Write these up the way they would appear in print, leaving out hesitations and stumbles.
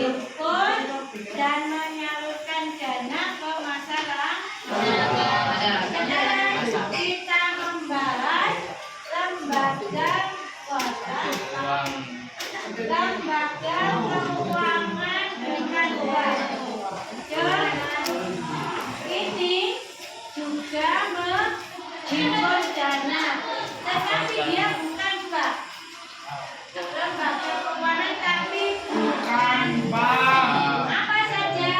menghimpun dan menyalurkan dana ke masyarakat. Sekarang kita membahas lembaga keuangan dengan uang. Ini juga menghimpun dana, tetapi dia bukan bank. Lembaga keuangan tapi bukan bank. Apa saja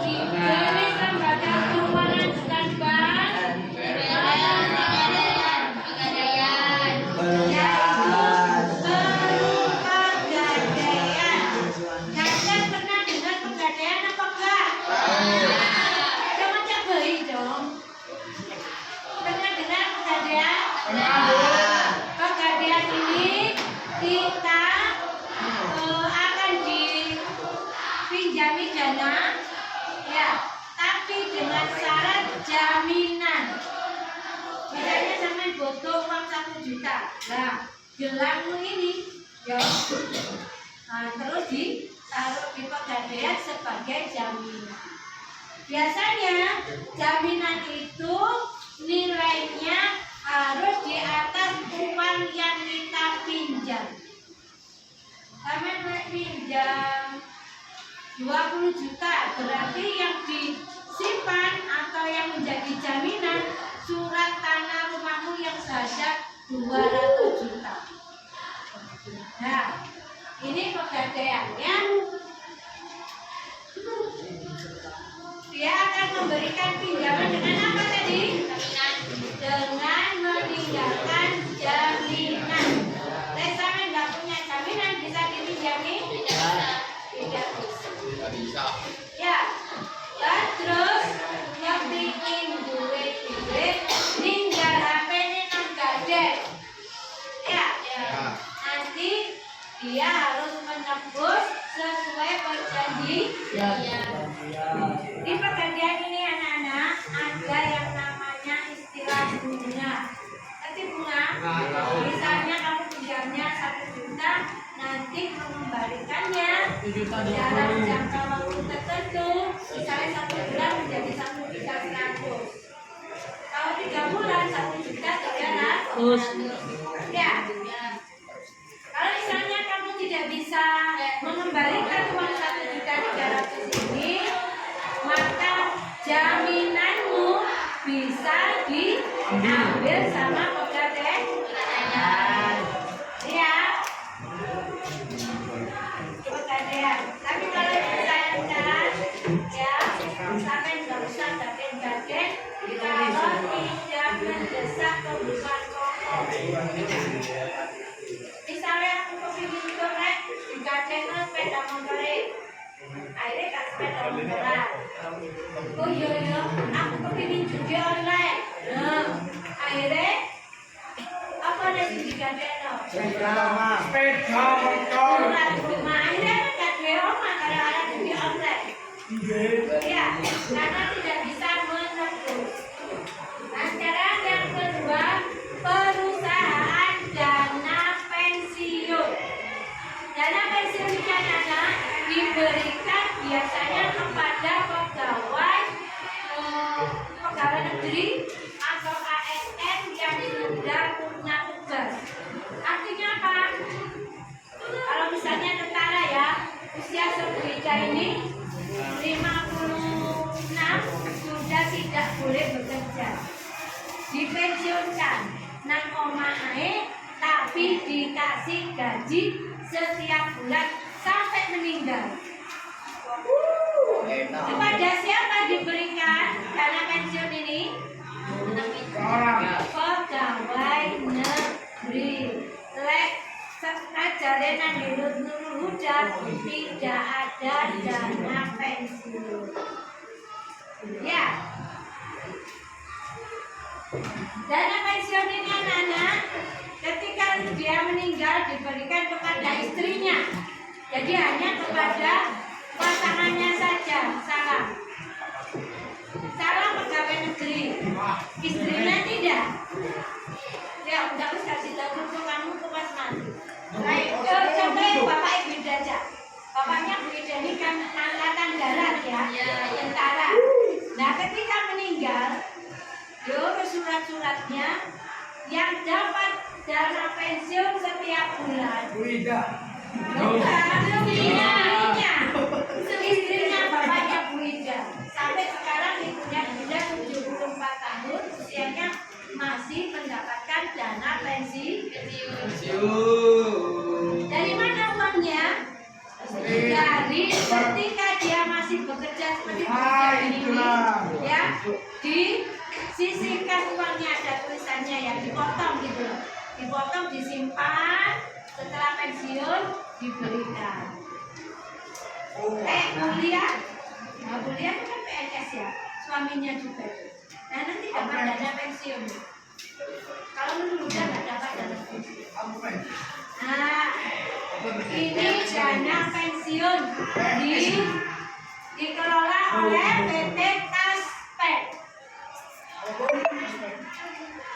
jenis lembaga keuangan bukan bank? Kalian pernah dengar pegadaian apa enggak? Coba cobain dong. Pernah dengar pegadaian? Pegadaian ini kita akan dipinjami dana, ya, tapi dengan syarat jaminan. Misalnya sampai butuh uang 1 juta, nah gelangmu ini, ya, nah, terus ditaruh di pegadaian sebagai jaminan. Biasanya jaminan itu nilainya harus di atas uang yang kita pinjam. Kami pinjam 20 juta, berarti yang disimpan atau yang menjadi jaminan surat tanah rumahmu yang seharga 200 juta. Nah, ini pegadaiannya. Dia akan memberikan pinjaman dengan apa tadi? Dengan meninggalkan jaminan. Tetapi nggak punya jaminan bisa dipinjami? Tidak bisa. Ya. Dan terus kepingin duit ninggal HP ini nang gade. Ya. Nanti dia harus menebus sesuai perjanjian. Di pegadaian ini anak-anak ada yang namanya istilah bunga. Nanti bunga, misalnya kamu pinjamnya 1 juta, nanti mengembalikannya dalam jangka waktu tertentu, misalnya 1 bulan menjadi 1.100.000. Kalau 3 bulan 1.300.000. Ya. Kalau misalnya kamu tidak bisa mengembalikan uang 1.300.000 ini, maka jaminanmu bisa diambil sama pegadaian. Ya, pegadaian. Tapi kalau disayangkan, ya, sampai nggak usah gaden-gaden kalau tidak mendesak kebutuhan pokok. Misalnya aku kepingin goreng, digaden sepeda motor. Akhirnya kan sepeda motoran. Oh iya, aku kepingin judi online. Nah, akhirnya apa yang digaden? Sepeda motor. Rumah akhirnya kan gak ada omah kalau ada judi online. Ya, karena tidak bisa menebus. Nah, sekarang yang kedua, perusahaan dana pensiun. Dana pensiun ini anak diberikan biasanya kepada pegawai negeri atau ASN yang sudah punya tugas. Artinya apa? Kalau misalnya tentara, ya, usia Serbija ini 56 sudah tidak boleh bekerja, dipensiunkan nang omahe, tapi dikasih gaji setiap bulan sampai meninggal. Kepada siapa diberikan dana pensiun ini? Pegawai negeri. Lek sekajane nang Nurul Huda tidak ada dana pensiun. Ya. Dana pensiun ini anak-anak ketika dia meninggal diberikan kepada istrinya. Jadi hanya kepada pasangannya saja. Salah pegawai negeri. Istrinya tidak. Ya, udah kasih tahu ke kamu ke pas mandi. Baik, coba bapak ibu aja. bapaknya Bu Ida ini kan angkatan darat ya, tentara. Nah ketika meninggal, surat-suratnya yang dapat dana pensiun setiap bulan. Bu Ida. Istrinya bapaknya Bu Ida. Sampai sekarang ibunya sudah 74 tahun, usianya masih mendapatkan dana pensiun. Dari mana uangnya? Dari ketika dia masih bekerja seperti ini, ya, disisihkan uangnya, ada tulisannya ya, dipotong gitu loh, dipotong, disimpan, setelah pensiun diberikan. Kuliah, nah kuliah itu kan PNS ya, suaminya juga. Nah nanti dapat dana pensiun. Kalau udah nggak dapat dana pensiun. Nah, ini dana pensiun dikelola oleh PT Kaspek.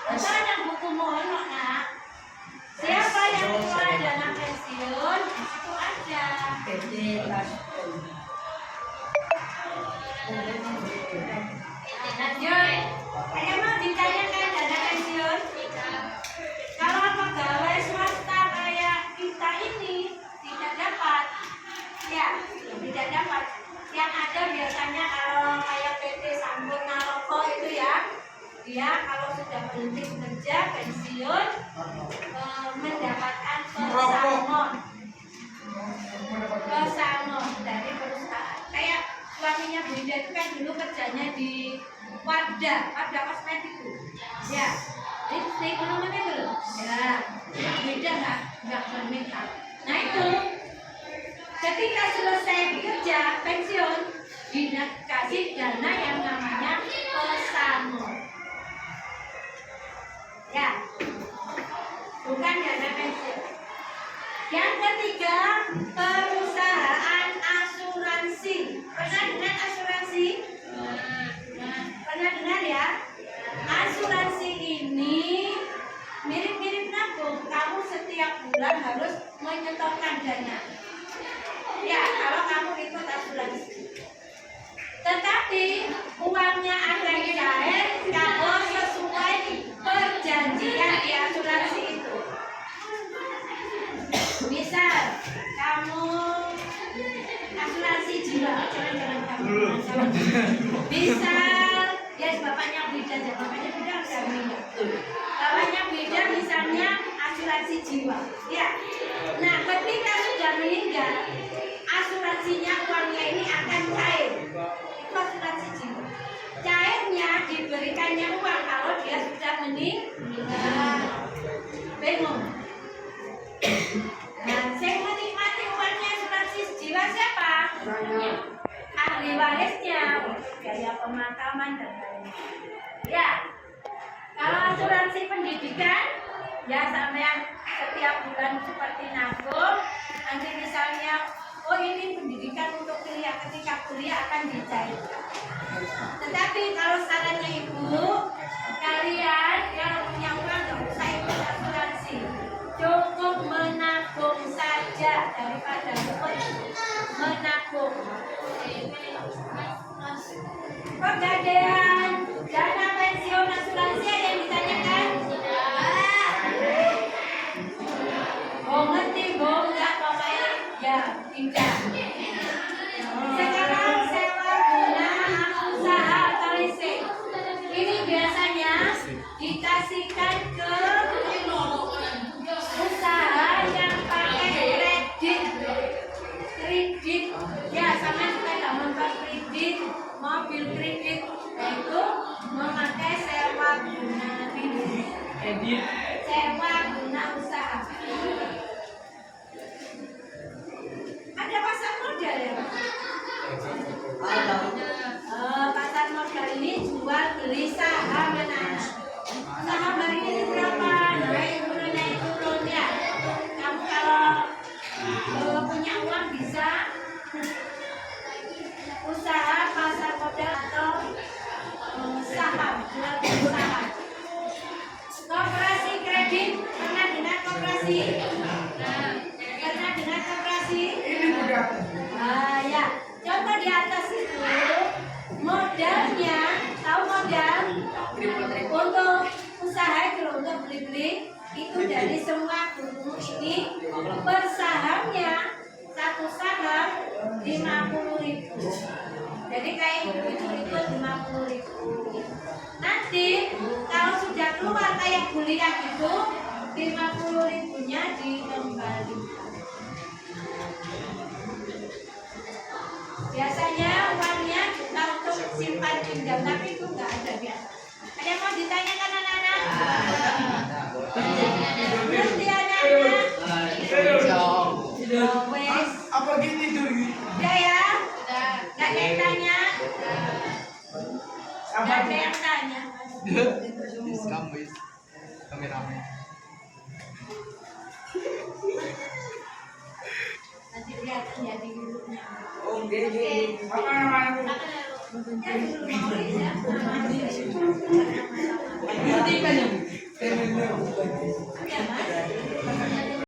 Betul yang buku mono nak. Siapa yang kelola dana pensiun? Itu aja. PT Kaspek. Lanjut. Ada mau ditanyakan dana pensiun? Kalau pegawai swasta kayak kita ini tidak dapat, ya tidak dapat. Yang ada biasanya kalau kayak PT Sambung Naroko itu ya, dia kalau sudah berhenti bekerja pensiun mendapatkan pesangon dari perusahaan. Kayak suaminya Bu Ida itu kan dulu kerjanya di Wardah Kosmetik itu, ya. Ini ekonominya belum, ya. Beda nggak bermakeup. Nah itu, ketika selesai bekerja pensiun, dikasih dana yang namanya pesangon. Ya, bukan dana pensiun. Yang ketiga, perusahaan asuransi. Pernah dengar asuransi? Pernah dengar ya? Asuransi ini mirip-mirip nabung. Kamu setiap bulan harus menyetorkan dana. Ya, kalau kamu ikut asuransi. Tetapi uangnya akan cair kalau sesuai perjanjian di asuransi itu. Misal kamu asuransi jiwa, jangan kamu. Misal ya bapaknya beda aja, bapaknya beda udah meninggal. Bapaknya beda misalnya asuransi jiwa, ya. Nah ketika sudah meninggal, asuransinya uangnya ini akan cair. Itu asuransi jiwa. Cairnya diberikannya uang kalau dia sudah meninggal. Bingung. Nah, saya menikmati uangnya asuransi jiwa siapa? Ahli warisnya, biaya pemakaman dan lain-lain. Ya, kalau asuransi pendidikan, ya sampean setiap bulan seperti nabung. Nanti misalnya, oh ini pendidikan untuk kuliah, ketika kuliah akan dicairkan. Tetapi kalau sarannya ibu, kalian kalau punya uang nggak usah ikut asuransi, cukup menabung saja daripada menabung. Pegadaian dana pensiun asuransi ada yang ditanyakan? Oh ngerti bu, enggak pokoknya ya tidak. Sekarang sewa guna usaha atau leasing. Ini biasanya dikasihkan ke usaha yang pakai kredit ya, sama sepeda motor kredit, mobil kredit, yaitu memakai sewa guna ini, sewa guna usaha. Ada pasar modal ya Pak? Pasar modal ini jual beli saham anak-anak. Saham hari ini berapa? Naik turun ya. Kamu kalau punya uang bisa usaha pasar modal atau saham, jual beli saham. Koperasi kredit, pernah dengar koperasi? Pernah dengar koperasi? Ini udah Ya, contoh di atas itu modalnya, tahu modal untuk usaha itu loh, untuk beli-beli itu dari semua guru ini per sahamnya satu saham 50.000. Jadi kayak itu 50.000. Nanti kalau sudah keluar kayak kuliah gitu 50.000-nya dikembalikan. Biasanya uangnya kita untuk simpan pinjam, tapi itu nggak ada biasa. Ada yang mau ditanyakan anak-anak? Ngerti anak-anak? Wes. Apa gini tuh? Udah ya? Nggak ada yang tanya? Nggak ada yang tanya? Kameramen. Nanti lihat ya di grupnya. Oke. Apa namanya? Ya di grup mau ya. Nanti kan yang